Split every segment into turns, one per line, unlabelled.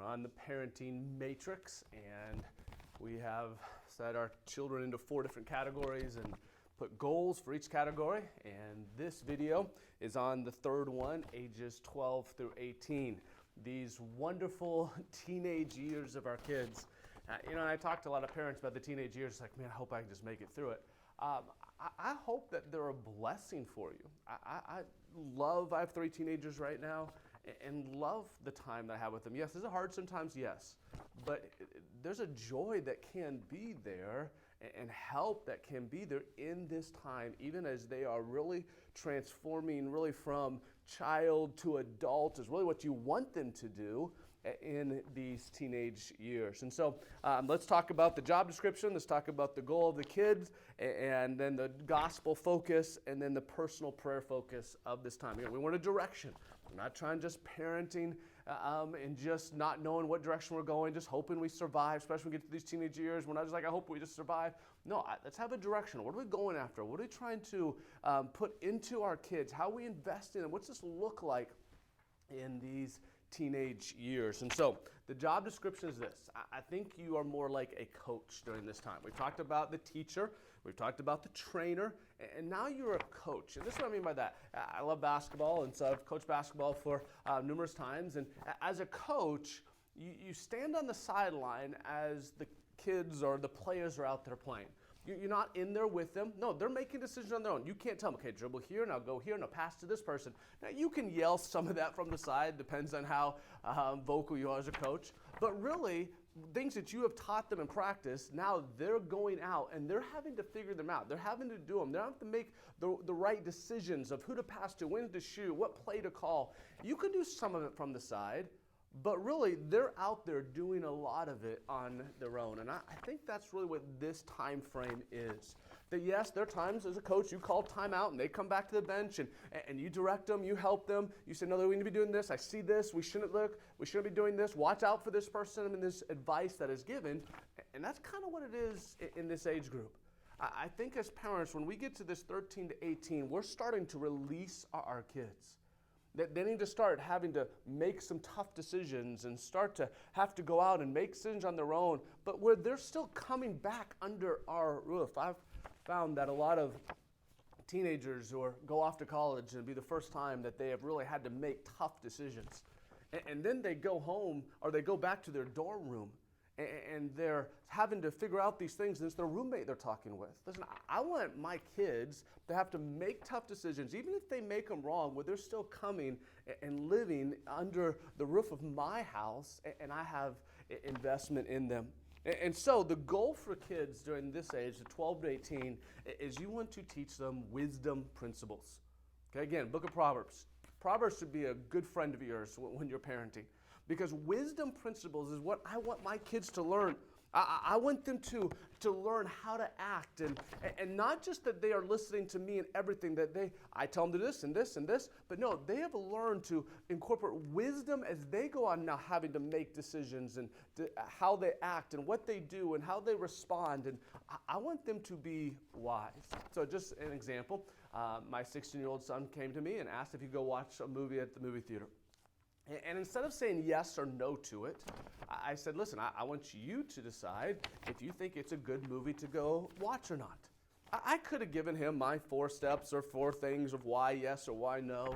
on the parenting matrix, and we have set our children into 4 different categories and put goals for each category. And this video is on the 3rd one, ages 12 through 18. These wonderful teenage years of our kids. I talked to a lot of parents about the teenage years. It's like, man, I hope I can just make it through it. I hope that they're a blessing for you. I have 3 teenagers right now and love the time that I have with them. Yes, is it hard sometimes? Yes. But there's a joy that can be there and help that can be there in this time, even as they are really transforming really from child to adult is really what you want them to do in these teenage years. And so let's talk about the job description, let's talk about the goal of the kids, and then the gospel focus, and then the personal prayer focus of this time. Again, we want a direction. We're not trying just parenting and just not knowing what direction we're going, just hoping we survive, especially when we get to these teenage years. We're not just like, I hope we just survive. No, let's have a direction. What are we going after? What are we trying to put into our kids? How are we investing in them? What's this look like in these teenage years? And so the job description is this. I think you are more like a coach during this time. We've talked about the teacher, we've talked about the trainer, and now you're a coach. And this is what I mean by that. I love basketball, and so I've coached basketball for numerous times. And as a coach, you stand on the sideline as the kids or the players are out there playing. You're not in there with them. No, they're making decisions on their own. You can't tell them, okay, dribble here, now go here, now pass to this person. Now, you can yell some of that from the side, depends on how vocal you are as a coach. But really, things that you have taught them in practice, now they're going out and they're having to figure them out. They're having to do them. They have to make the right decisions of who to pass to, when to shoot, what play to call. You can do some of it from the side, but really, they're out there doing a lot of it on their own. And I think that's really what this time frame is. That yes, there are times as a coach, you call timeout and they come back to the bench and you direct them, you help them. You say, no, we need to be doing this. I see this. We shouldn't be doing this. Watch out for this person and this advice that is given. And that's kind of what it is in this age group. I think as parents, when we get to this 13 to 18, we're starting to release our kids. They need to start having to make some tough decisions and start to have to go out and make decisions on their own, but where they're still coming back under our roof. I've found that a lot of teenagers who go off to college and it'll be the first time that they have really had to make tough decisions. And then they go home or they go back to their dorm room and they're having to figure out these things, and it's their roommate they're talking with. Listen, I want my kids to have to make tough decisions, even if they make them wrong, where they're still coming and living under the roof of my house, and I have investment in them. And so the goal for kids during this age, the 12 to 18, is you want to teach them wisdom principles. Okay, again, Book of Proverbs. Proverbs should be a good friend of yours when you're parenting. Because wisdom principles is what I want my kids to learn. I want them to learn how to act, and not just that they are listening to me and everything that I tell them to do this and this and this, but no, they have learned to incorporate wisdom as they go on now having to make decisions and how they act and what they do and how they respond, and I want them to be wise. So just an example, my 16-year-old son came to me and asked if he'd go watch a movie at the movie theater. And instead of saying yes or no to it, I said, listen, I want you to decide if you think it's a good movie to go watch or not. I could have given him my 4 steps or 4 things of why yes or why no,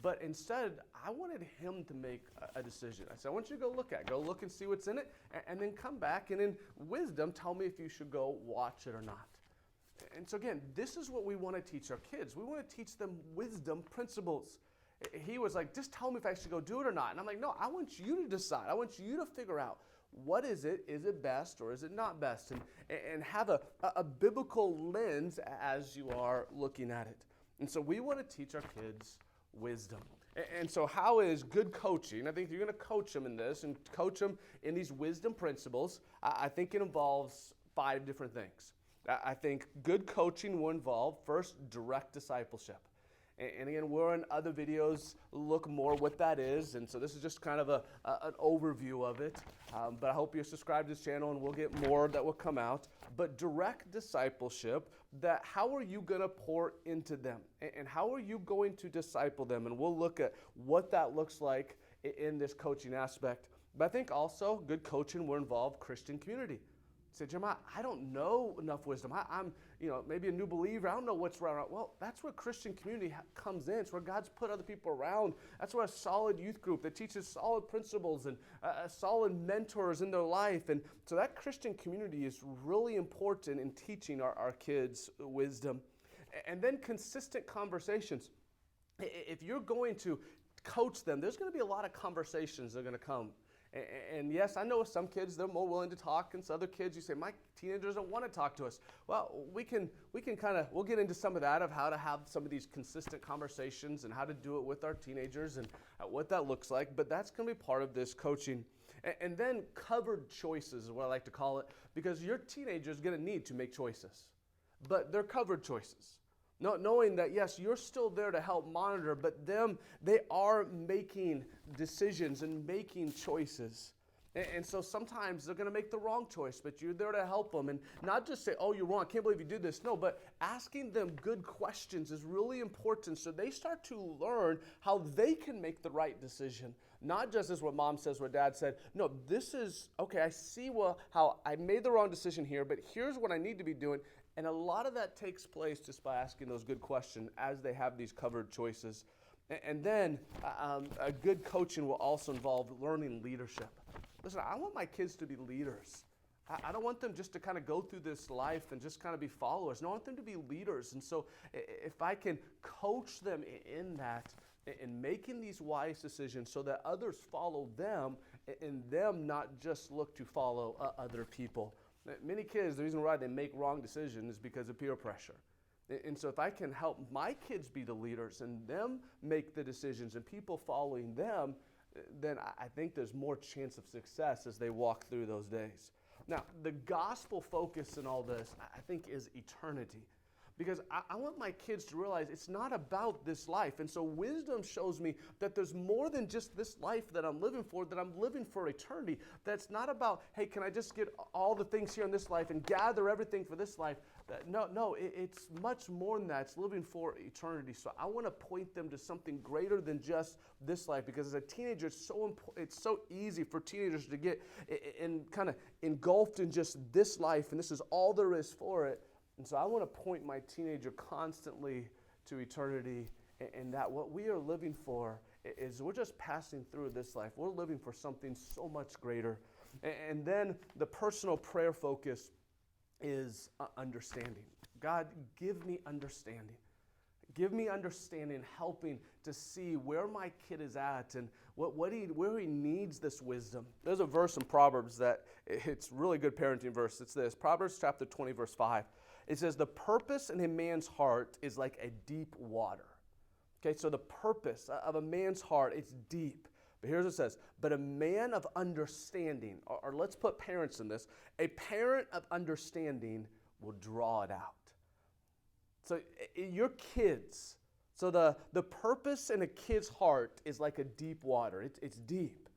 but instead, I wanted him to make a decision. I said, I want you to go look and see what's in it, and then come back and in wisdom tell me if you should go watch it or not. And so again, this is what we want to teach our kids. We want to teach them wisdom principles. He was like, just tell me if I should go do it or not. And I'm like, no, I want you to decide. I want you to figure out what is it best or is it not best? And have a biblical lens as you are looking at it. And so we want to teach our kids wisdom. And so how is good coaching? I think if you're going to coach them in this and coach them in these wisdom principles, I think it involves 5 different things. I think good coaching will involve, first, direct discipleship. And again, we're in other videos, look more what that is. And so this is just kind of an overview of it. But I hope you're subscribed to this channel and we'll get more that will come out. But direct discipleship, that how are you going to pour into them? And how are you going to disciple them? And we'll look at what that looks like in this coaching aspect. But I think also good coaching will involve Christian community. Say, Jeremiah, I don't know enough wisdom. I'm, maybe a new believer. I don't know what's right. Well, that's where Christian community comes in. It's where God's put other people around. That's where a solid youth group that teaches solid principles and solid mentors in their life. And so that Christian community is really important in teaching our kids wisdom. And then consistent conversations. If you're going to coach them, there's going to be a lot of conversations that are going to come. And yes, I know some kids, they're more willing to talk, and some other kids, you say, my teenagers don't want to talk to us. Well, we'll get into some of that, of how to have some of these consistent conversations and how to do it with our teenagers and what that looks like. But that's going to be part of this coaching. And then covered choices is what I like to call it, because your teenager is going to need to make choices. But they're covered choices. Knowing that, yes, you're still there to help monitor, but they are making decisions and making choices. And so sometimes they're going to make the wrong choice, but you're there to help them. And not just say, oh, you're wrong, I can't believe you did this. No, but asking them good questions is really important so they start to learn how they can make the right decision. Not just as what mom says, what dad said. No, this is, okay, I see how I made the wrong decision here, but here's what I need to be doing. And a lot of that takes place just by asking those good questions as they have these covered choices. And then a good coaching will also involve learning leadership. Listen, I want my kids to be leaders. I don't want them just to kind of go through this life and just kind of be followers. No, I want them to be leaders. And so if I can coach them in that, in making these wise decisions so that others follow them and them not just look to follow other people. Many kids, the reason why they make wrong decisions is because of peer pressure. And so if I can help my kids be the leaders and them make the decisions and people following them, then I think there's more chance of success as they walk through those days. Now, the gospel focus in all this, I think, is eternity. Because I want my kids to realize it's not about this life. And so wisdom shows me that there's more than just this life that I'm living for, that I'm living for eternity. That's not about, hey, can I just get all the things here in this life and gather everything for this life? It's much more than that. It's living for eternity. So I want to point them to something greater than just this life. Because as a teenager, it's so easy for teenagers to get kind of engulfed in just this life, and this is all there is for it. And so I want to point my teenager constantly to eternity, and that what we are living for is we're just passing through this life. We're living for something so much greater. And then the personal prayer focus is understanding. God, give me understanding. Give me understanding, helping to see where my kid is at and where he needs this wisdom. There's a verse in Proverbs that it's a really good parenting verse. It's this, Proverbs chapter 20, verse 5. It says, the purpose in a man's heart is like a deep water. Okay, so the purpose of a man's heart, it's deep. But here's what it says, but a man of understanding, or let's put parents in this, a parent of understanding will draw it out. So your kids, so the purpose in a kid's heart is like a deep water. It's deep.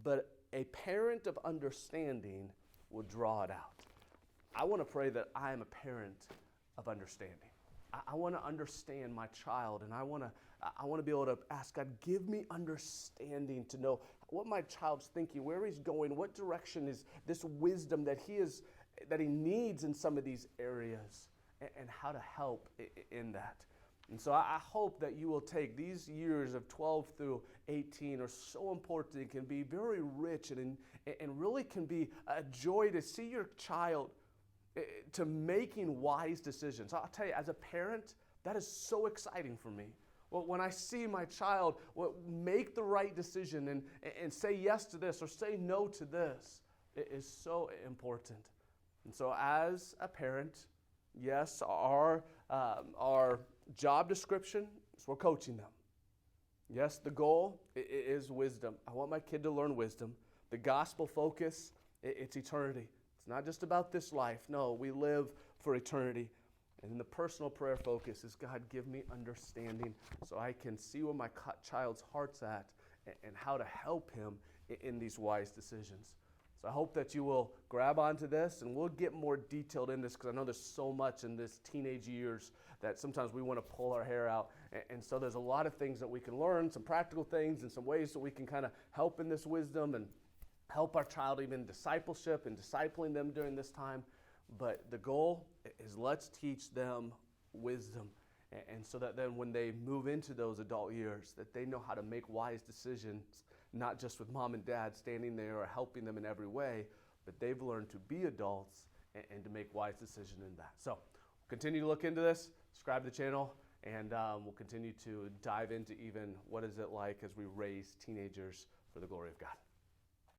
But a parent of understanding will draw it out. I want to pray that I am a parent of understanding. I want to understand my child, and I want to be able to ask God, give me understanding to know what my child's thinking, where he's going, what direction is this wisdom that he needs in some of these areas, and how to help in that. And so I hope that you will take these years of 12 through 18 are so important. It can be very rich and really can be a joy to see your child to making wise decisions. I'll tell you, as a parent, that is so exciting for me. Well, when I see my child make the right decision and say yes to this or say no to this, it is so important. And so as a parent, yes, our job description is we're coaching them. Yes, the goal is wisdom. I want my kid to learn wisdom. The gospel focus, it's eternity. It's not just about this life. No, we live for eternity. And then the personal prayer focus is, God, give me understanding so I can see where my child's heart's at and how to help him in these wise decisions. So I hope that you will grab onto this, and we'll get more detailed in this because I know there's so much in this teenage years that sometimes we want to pull our hair out. And so there's a lot of things that we can learn, some practical things and some ways that we can kind of help in this wisdom. And help our child even discipleship and discipling them during this time. But the goal is let's teach them wisdom. And so that then when they move into those adult years, that they know how to make wise decisions, not just with mom and dad standing there or helping them in every way, but they've learned to be adults and to make wise decisions in that. So continue to look into this, subscribe to the channel, and we'll continue to dive into even what is it like as we raise teenagers for the glory of God.